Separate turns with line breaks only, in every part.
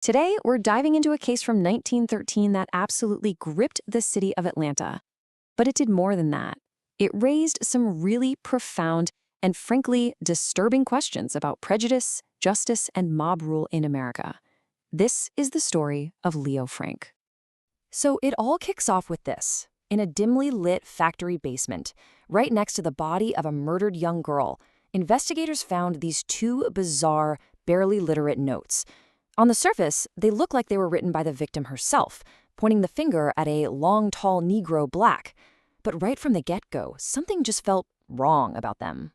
Today, we're diving into a case from 1913 that absolutely gripped the city of Atlanta. But it did more than that. It raised some really profound and frankly disturbing questions about prejudice, justice, and mob rule in America. This is the story of Leo Frank. So it all kicks off with this. In a dimly lit factory basement, right next to the body of a murdered young girl, investigators found these two bizarre, barely literate notes. On the surface, they look like they were written by the victim herself, pointing the finger at a long, tall Negro black. But right from the get-go, something just felt wrong about them.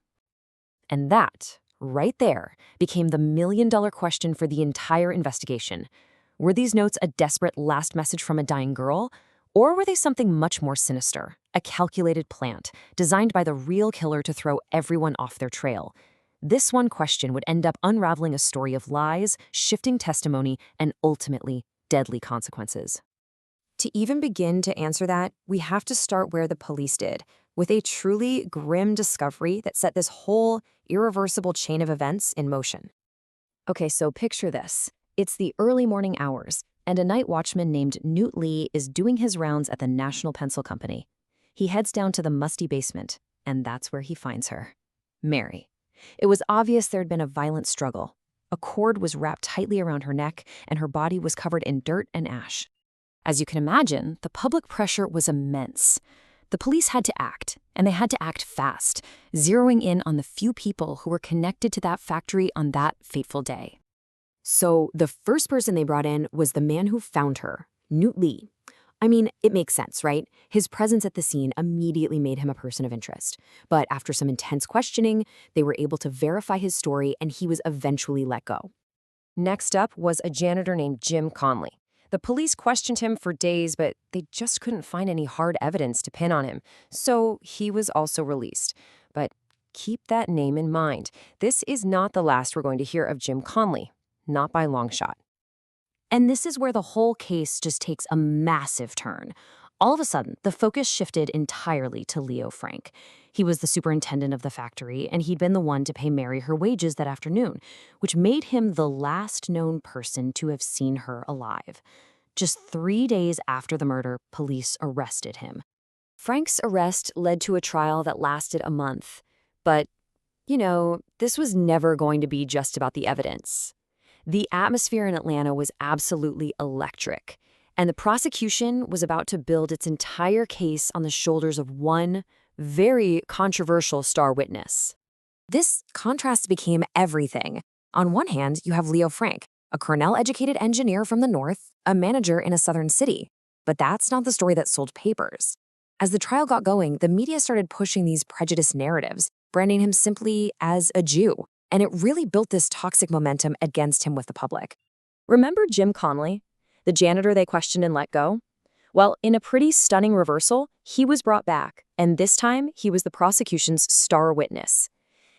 And that, right there, became the million-dollar question for the entire investigation. Were these notes a desperate last message from a dying girl? Or were they something much more sinister, a calculated plant, designed by the real killer to throw everyone off their trail? This one question would end up unraveling a story of lies, shifting testimony, and ultimately deadly consequences. To even begin to answer that, we have to start where the police did, with a truly grim discovery that set this whole irreversible chain of events in motion. Okay, so picture this. It's the early morning hours, and a night watchman named Newt Lee is doing his rounds at the National Pencil Company. He heads down to the musty basement, and that's where he finds her. Mary. It was obvious there had been a violent struggle. A cord was wrapped tightly around her neck, and her body was covered in dirt and ash. As you can imagine, the public pressure was immense. The police had to act, and they had to act fast, zeroing in on the few people who were connected to that factory on that fateful day. So the first person they brought in was the man who found her, Newt Lee. I mean, it makes sense, right? His presence at the scene immediately made him a person of interest. But after some intense questioning, they were able to verify his story, and he was eventually let go. Next up was a janitor named Jim Conley. The police questioned him for days, but they just couldn't find any hard evidence to pin on him, so he was also released. But keep that name in mind. This is not the last we're going to hear of Jim Conley. Not by long shot. And this is where the whole case just takes a massive turn. All of a sudden, the focus shifted entirely to Leo Frank. He was the superintendent of the factory, and he'd been the one to pay Mary her wages that afternoon, which made him the last known person to have seen her alive. Just 3 days after the murder, police arrested him. Frank's arrest led to a trial that lasted a month. But, this was never going to be just about the evidence. The atmosphere in Atlanta was absolutely electric, and the prosecution was about to build its entire case on the shoulders of one very controversial star witness. This contrast became everything. On one hand, you have Leo Frank, a Cornell-educated engineer from the North, a manager in a southern city. But that's not the story that sold papers. As the trial got going, the media started pushing these prejudiced narratives, branding him simply as a Jew. And it really built this toxic momentum against him with the public. Remember Jim Conley, the janitor they questioned and let go? Well, in a pretty stunning reversal, he was brought back, and this time he was the prosecution's star witness.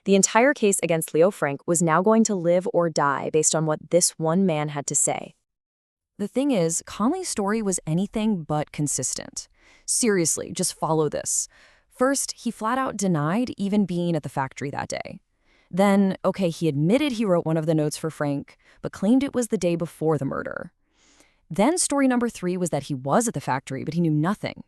The entire case against Leo Frank was now going to live or die based on what this one man had to say. The thing is, Conley's story was anything but consistent. Seriously, just follow this. First, he flat out denied even being at the factory that day. Then, he admitted he wrote one of the notes for Frank, but claimed it was the day before the murder. Then story number 3 was that he was at the factory, but he knew nothing.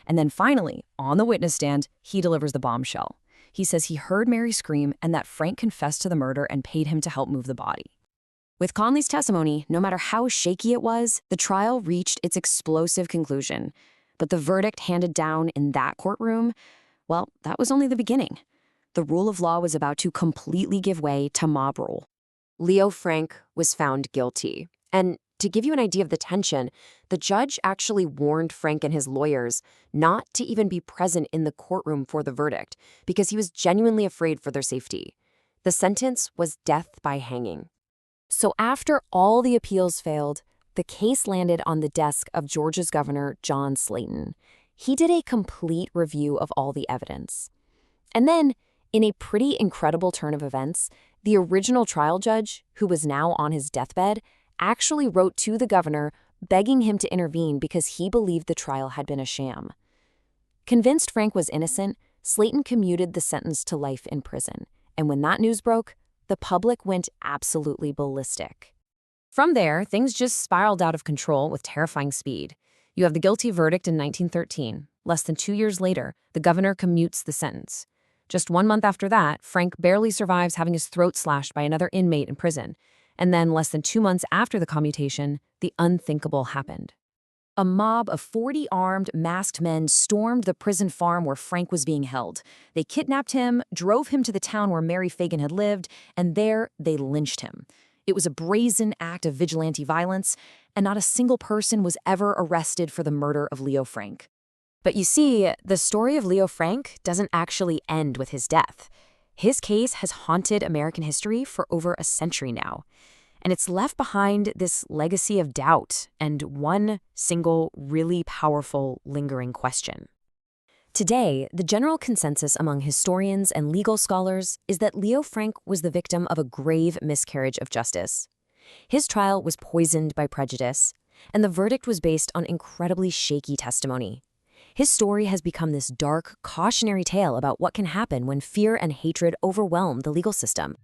And then finally, on the witness stand, he delivers the bombshell. He says he heard Mary scream and that Frank confessed to the murder and paid him to help move the body. With Conley's testimony, no matter how shaky it was, the trial reached its explosive conclusion. But the verdict handed down in that courtroom, well, that was only the beginning. The rule of law was about to completely give way to mob rule. Leo Frank was found guilty. And to give you an idea of the tension, the judge actually warned Frank and his lawyers not to even be present in the courtroom for the verdict because he was genuinely afraid for their safety. The sentence was death by hanging. So after all the appeals failed, the case landed on the desk of Georgia's governor, John Slayton. He did a complete review of all the evidence. And then, in a pretty incredible turn of events, the original trial judge, who was now on his deathbed, actually wrote to the governor begging him to intervene because he believed the trial had been a sham. Convinced Frank was innocent, Slayton commuted the sentence to life in prison. And when that news broke, the public went absolutely ballistic. From there, things just spiraled out of control with terrifying speed. You have the guilty verdict in 1913. Less than 2 years later, the governor commutes the sentence. Just 1 month after that, Frank barely survives having his throat slashed by another inmate in prison. And then less than 2 months after the commutation, the unthinkable happened. A mob of 40 armed, masked men stormed the prison farm where Frank was being held. They kidnapped him, drove him to the town where Mary Phagan had lived, and there they lynched him. It was a brazen act of vigilante violence, and not a single person was ever arrested for the murder of Leo Frank. But you see, the story of Leo Frank doesn't actually end with his death. His case has haunted American history for over a century now. And it's left behind this legacy of doubt and one single, really powerful, lingering question. Today, the general consensus among historians and legal scholars is that Leo Frank was the victim of a grave miscarriage of justice. His trial was poisoned by prejudice, and the verdict was based on incredibly shaky testimony. His story has become this dark, cautionary tale about what can happen when fear and hatred overwhelm the legal system.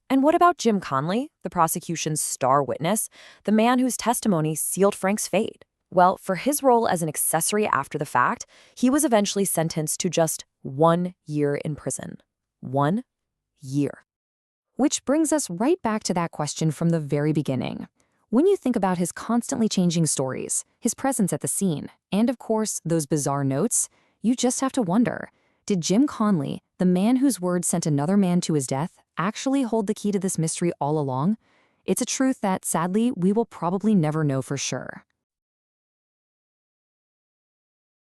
And what about Jim Conley, the prosecution's star witness, the man whose testimony sealed Frank's fate? Well, for his role as an accessory after the fact, he was eventually sentenced to just 1 year in prison. 1 year. Which brings us right back to that question from the very beginning. When you think about his constantly changing stories, his presence at the scene, and of course, those bizarre notes, you just have to wonder, did Jim Conley, the man whose words sent another man to his death, actually hold the key to this mystery all along? It's a truth that, sadly, we will probably never know for sure.